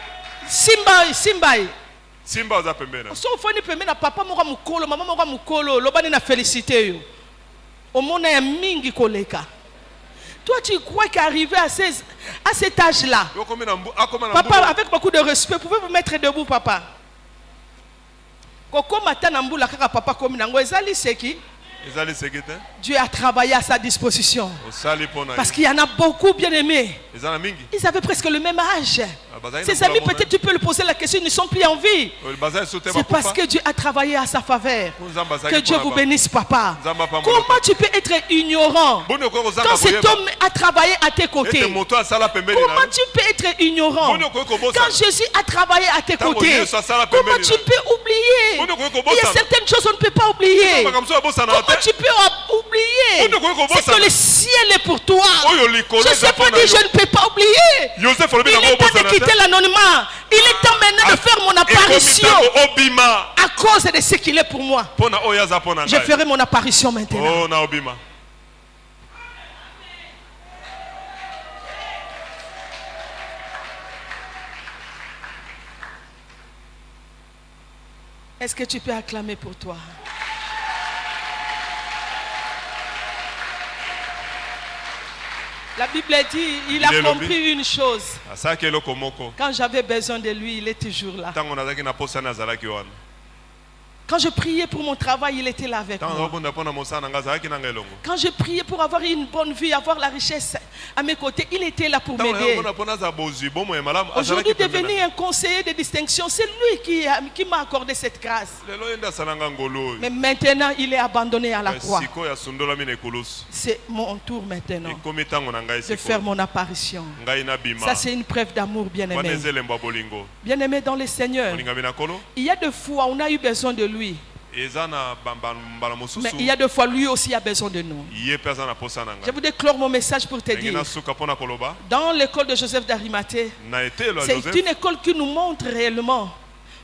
Simba oza pembena. So foni pembena papa moko mukolo, mama moko mukolo, lobani na félicité yo. Omona ya mingi koleka. Toi tu crois qu'arriver à cet âge-là, papa avec beaucoup de respect, pouvez-vous mettre debout papa? Koko matana mbula kaka papa komi nango ezali seki. Dieu a travaillé à sa disposition. Parce qu'il y en a beaucoup, bien aimés. Ils avaient presque le même âge. Ses amis, peut-être tu peux lui poser la question, ils ne sont plus en vie. C'est parce que Dieu a travaillé à sa faveur. Que Dieu vous bénisse, papa. Comment tu peux être ignorant quand cet homme a travaillé à tes côtés? Comment tu peux être ignorant quand Jésus a travaillé à tes côtés? Comment tu peux oublier? Il y a certaines choses qu'on ne peut pas oublier. Comment tu peux oublier? C'est que le ciel est pour toi. Joseph a dit, je ne peux pas oublier. Il est temps de quitter l'anonymat. Il est temps maintenant de faire mon apparition à cause de ce qu'il est pour moi. Je ferai mon apparition maintenant. Est-ce que tu peux acclamer pour toi? La Bible dit, il a compris une chose. Quand j'avais besoin de lui, il est toujours là. Quand je priais pour mon travail, il était là avec moi. Quand je priais pour avoir une bonne vie, avoir la richesse à mes côtés, il était là pour m'aider. Aujourd'hui, devenu un conseiller de distinction, c'est lui qui m'a accordé cette grâce. Mais maintenant, il est abandonné à la croix. C'est mon tour maintenant de faire mon apparition. Ça, c'est une preuve d'amour, bien-aimé. Bien-aimé dans le Seigneur, il y a des fois où on a eu besoin de lui. Mais il y a des fois, lui aussi a besoin de nous. Je voudrais clore mon message pour te dire. Dans l'école de Joseph d'Arimathée, c'est une école qui nous montre réellement.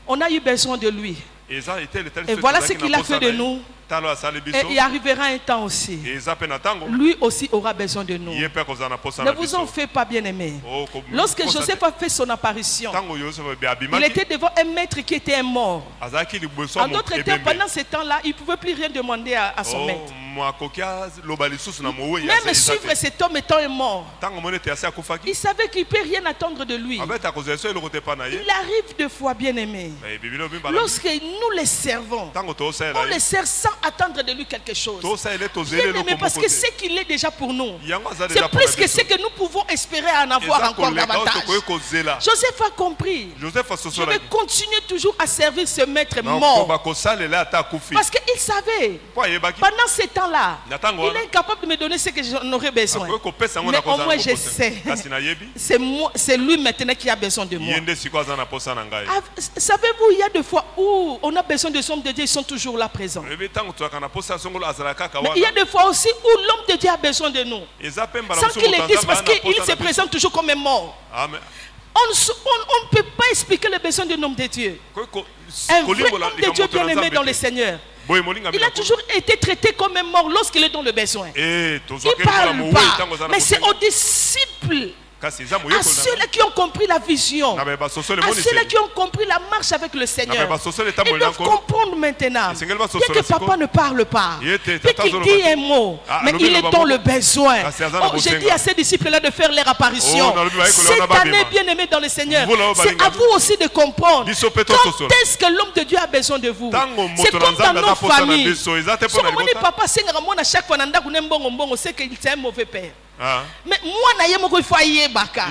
On a eu besoin de lui. Et voilà ce qu'il a fait de nous. Et il arrivera un temps aussi. Lui aussi aura besoin de nous. Ne vous en faites pas, bien-aimé. Lorsque Joseph a fait son apparition, il était devant un maître qui était un mort. En d'autres termes, pendant ce temps-là, il ne pouvait plus rien demander à son maître. Même suivre cet homme étant mort, il savait qu'il ne peut rien attendre de lui. Il arrive deux fois, bien aimé. Lorsque nous les servons, on les sert sans attendre de lui quelque chose. Bien aimé, parce que ce qu'il est déjà pour nous, c'est plus que ce que nous pouvons espérer en avoir encore davantage. Joseph a compris. Je vais continuer toujours à servir ce maître mort. Parce qu'il savait, pendant ce temps-là, il est incapable de me donner ce que j'en aurais besoin. Mais au moins je sais, c'est lui maintenant qui a besoin de moi. Savez-vous, il y a des fois où on a besoin de hommes de Dieu, ils sont toujours là présents. Mais il y a des fois aussi où l'homme de Dieu a besoin de nous, sans qu'il le dise, parce qu'il se présente toujours comme un mort. On ne peut pas expliquer les besoins d'un homme de Dieu. Un vrai homme de Dieu bien aimé dans le Seigneur, il a toujours été traité comme un mort lorsqu'il est dans le besoin. Il ne parle pas, mais c'est aux disciples, à ceux-là qui ont compris la vision, à ceux-là qui ont compris la marche avec le Seigneur. Ils doivent comprendre maintenant, bien que papa ne parle pas, bien qu'il dit un mot, mais il est dans le besoin. J'ai dit à ces disciples-là de faire leur apparition. Cette année, bien aimé dans le Seigneur, c'est à vous aussi de comprendre quand est-ce que l'homme de Dieu a besoin de vous. C'est comme dans nos familles. Papa, c'est chaque fois qu'il c'est un mauvais père. Mais moi na yemoko ifo ayebaka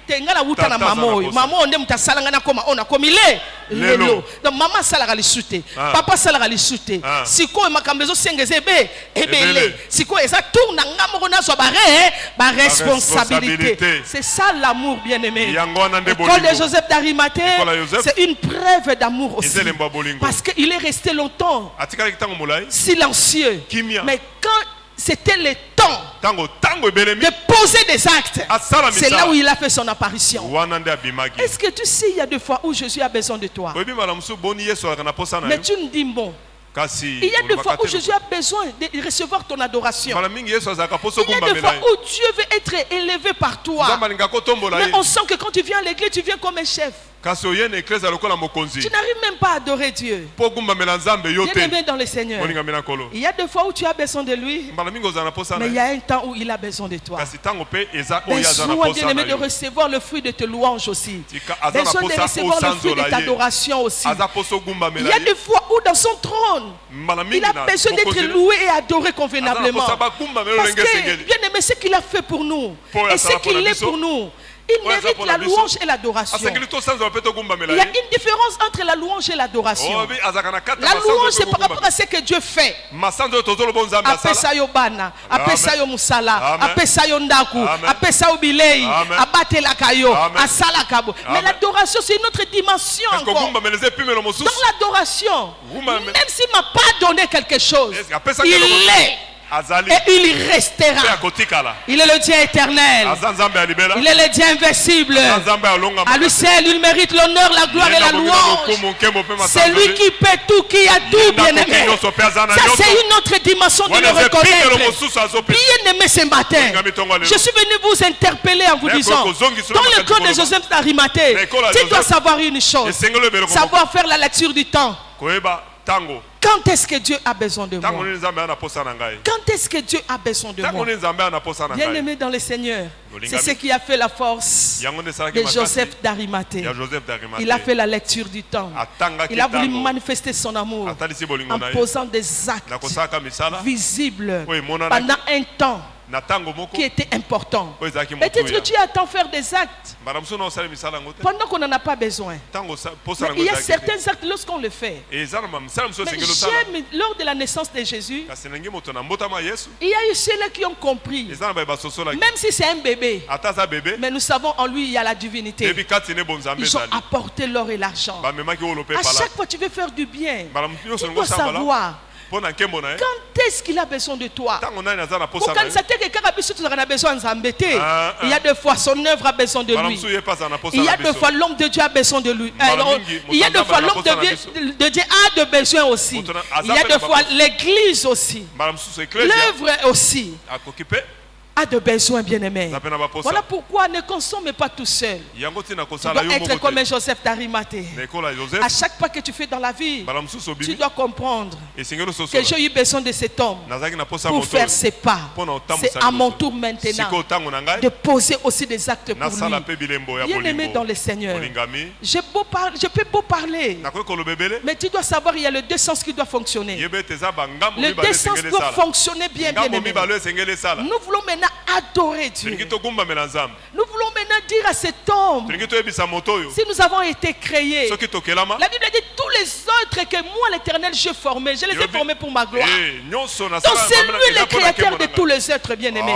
tenga na wuta na mama oyo mama onde mutasalanga na koma ona komile lelo donc mama salaka lisute papa salaka lisute siko makambezo sengeze ebe ebele siko eza tour na ngamoko na so ba responsabilité. C'est ça l'amour bien-aimé. L'école de Joseph d'Arimathée, c'est une preuve d'amour aussi, parce qu'il est resté longtemps silencieux, mais quand c'était le temps de poser des actes, c'est là où il a fait son apparition. Est-ce que tu sais, il y a des fois où Jésus a besoin de toi, mais tu me dis bon. Il y a des fois où Jésus a besoin de recevoir ton adoration. Il y a des fois où Dieu veut être élevé par toi, mais on sent que quand tu viens à l'église, tu viens comme un chef. Tu n'arrives même pas à adorer Dieu. Bien aimé dans le Seigneur, il y a des fois où tu as besoin de lui, mais il y a un temps où il a besoin de toi. Besoin, bien aimé, de recevoir le fruit de tes louanges aussi. Besoin de recevoir le fruit de ta adoration aussi. Il y a des fois où dans son trône, il a besoin d'être loué et adoré convenablement. Parce que, bien aimé, ce qu'il a fait pour nous et ce qu'il est pour nous, il mérite la louange et l'adoration. Il y a une différence entre la louange et l'adoration. La louange, c'est par rapport à ce que Dieu fait. Apesa yo bana, apesa yo musala, apesa yo ndaku, apesa yo bilei, abatela kayo, asala kabo. Mais l'adoration, c'est une autre dimension encore. Dans l'adoration, même s'il ne m'a pas donné quelque chose, il est. Et il restera. Il est le Dieu éternel. Il est le Dieu invincible. À lui seul, il mérite l'honneur, la gloire et la louange. C'est lui qui peut tout, qui a tout, bien aimé. Ça, c'est une autre dimension de le reconnaître. Bien aimé ce matin, je suis venu vous interpeller en vous disant, dans le code de Joseph d'Arimathée, tu dois savoir une chose, savoir faire la lecture du temps. Quand est-ce que Dieu a besoin de moi? Quand est-ce que Dieu a besoin de moi? Bien aimé dans le Seigneur, c'est ce qui a fait la force de Joseph d'Arimathée. Il a fait la lecture du temps. Il a voulu manifester son amour en posant des actes visibles pendant un temps qui était important. Peut-être que tu attends faire des actes pendant qu'on n'en a pas besoin. Mais il y a certains actes lorsqu'on le fait. Mais j'aime, lors de la naissance de Jésus, il y a eu ceux-là qui ont compris. Même si c'est un bébé, mais nous savons en lui il y a la divinité. Ils ont apporté l'or et l'argent. À chaque fois tu veux faire du bien, tu dois savoir quand est-ce qu'il a besoin de toi. Il y a deux fois son œuvre a besoin de lui. Il y a deux fois l'homme de Dieu a besoin de lui. Il y a deux fois l'homme de Dieu a de besoin aussi. Il y a deux fois l'église aussi, l'œuvre aussi. a de besoins, bien-aimés. Voilà pourquoi ne consomme pas tout seul. Tu dois être comme un Joseph d'Arimathée. À chaque pas que tu fais dans la vie, tu dois comprendre que j'ai eu besoin de cet homme pour faire ses pas. C'est à mon tour maintenant de poser aussi des actes pour lui. Bien-aimé dans le Seigneur, je peux beau parler, mais tu dois savoir qu'il y a le deux sens qui doit fonctionner. Le deux sens doit fonctionner bien, bien-aimé. Nous voulons maintenant adorer Dieu. Nous voulons maintenant dire à cet homme, si nous avons été créés, la Bible dit tous les autres que moi l'Éternel j'ai formés, je les ai formés pour ma gloire. Donc c'est lui le créateur de tous les êtres, bien-aimés.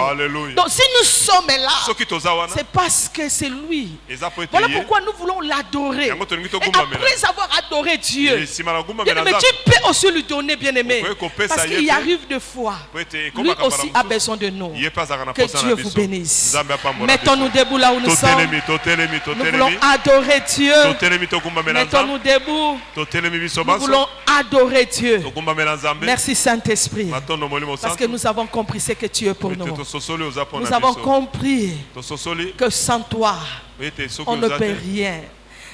Donc si nous sommes là, c'est parce que c'est lui. Voilà pourquoi nous voulons l'adorer. Et après avoir adoré Dieu, bien-aimé, tu peux aussi lui donner, bien-aimé, parce qu'il y arrive des fois, lui aussi a besoin de nous. Que Dieu vous bénisse. Mettons-nous debout là où nous sommes. Nous voulons adorer Dieu. Mettons-nous debout. Nous voulons adorer Dieu. Merci Saint-Esprit. Parce que nous avons compris ce que tu es pour nous. Nous avons compris que sans toi, on ne peut rien.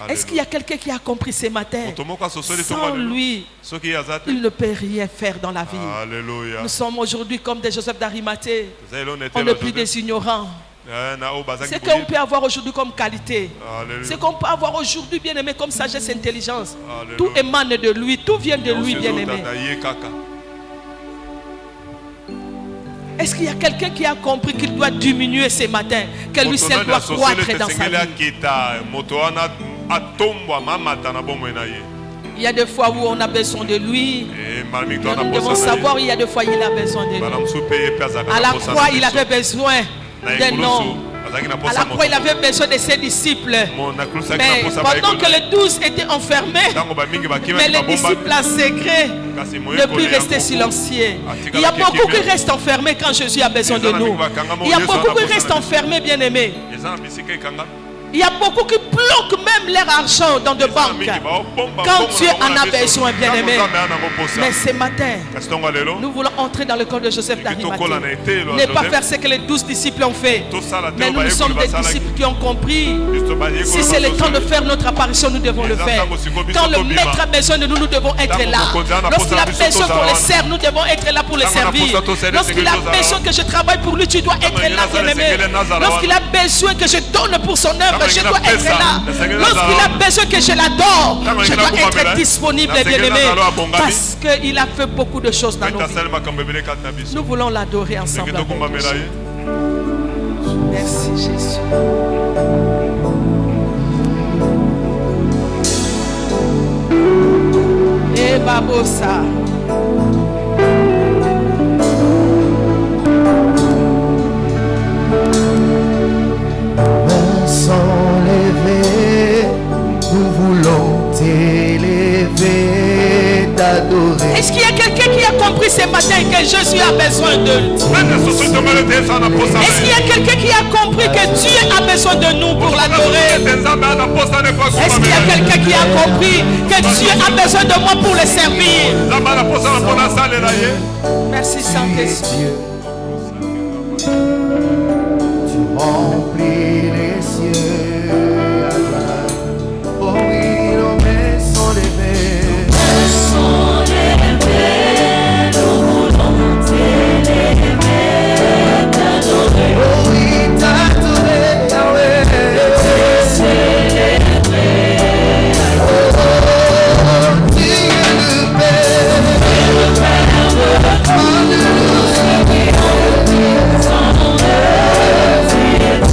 Est-ce qu'il y a quelqu'un qui a compris ce matin? Sans lui, il ne peut rien faire dans la vie. Nous sommes aujourd'hui comme des Joseph d'Arimathée. On n'est plus des ignorants. Ce qu'on peut avoir aujourd'hui comme qualité, ce qu'on peut avoir aujourd'hui, bien aimé, comme sagesse et intelligence, tout émane de lui, tout vient de lui, bien aimé. Est-ce qu'il y a quelqu'un qui a compris qu'il doit diminuer ce matin, que lui seul doit croître dans sa vie? Il y a des fois où on a besoin de lui. Nous devons savoir, il y a des fois où il a besoin de nous. À la croix, il avait besoin d'un homme. À la croix, il avait besoin de ses disciples. Mais pendant que les 12 étaient enfermés, mais les disciples en secret ne plus rester silencieux. Il y a beaucoup qui restent enfermés quand Jésus a besoin de nous. Il y a beaucoup qui restent enfermés, bien aimés. Il y a beaucoup qui bloquent même leur argent dans des banques quand Dieu en a besoin, bien aimé. Mais ce matin, nous voulons entrer dans le corps de Joseph d'Arimathée. Ne pas faire ce que les 12 disciples ont fait. Mais nous sommes des disciples qui ont compris. Si c'est le temps de faire notre apparition, nous devons le faire. Quand le maître a besoin de nous, nous devons être là. Lorsqu'il a besoin qu'on le serve, nous devons être là pour le servir. Lorsqu'il a besoin que je travaille pour lui, tu dois être là, bien aimé. Lorsqu'il a besoin que je donne pour son œuvre, je dois être là. Lorsqu'il a besoin que je l'adore, je dois être disponible, bien-aimé. Parce qu'il a fait beaucoup de choses dans nos vies. Nous voulons l'adorer ensemble. Merci Jésus. Et Babosa. Nous voulons t'élever, t'adorer. Est-ce qu'il y a quelqu'un qui a compris ce matin que Jésus a besoin de lui? Est-ce qu'il y a quelqu'un qui a compris que Dieu a besoin de nous pour l'adorer? Est-ce qu'il y a quelqu'un qui a compris que Dieu a besoin de moi pour le servir? Merci Saint-Esprit. Tu remplis les cieux. Hallelujah.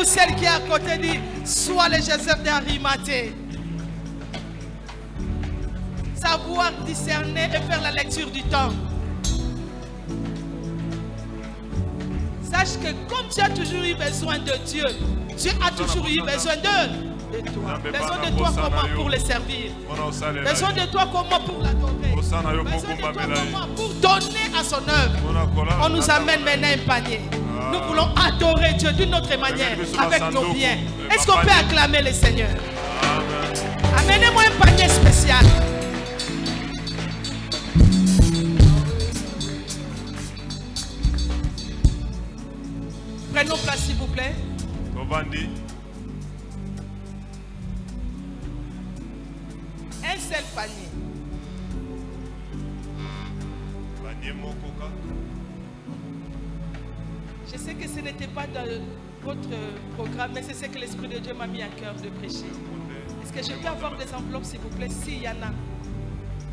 ou celle qui est à côté dit, sois le Joseph d'Arimathée. Savoir discerner et faire la lecture du temps. Sache que comme tu as toujours eu besoin de Dieu, Dieu a toujours eu besoin de toi. Besoin de toi comment pour le servir. Besoin de toi comment pour l'adorer. Besoin de toi comment pour donner à son œuvre. On nous amène maintenant un panier. Nous voulons adorer Dieu d'une autre manière, avec nos biens. Est-ce qu'on peut acclamer le Seigneur? Amenez-moi un panier spécial. Prenons place s'il vous plaît. Un seul panier. Je sais que ce n'était pas dans votre programme, mais c'est ce que l'Esprit de Dieu m'a mis à cœur de prêcher. Est-ce que je peux avoir des enveloppes s'il vous plaît, s'il y en a?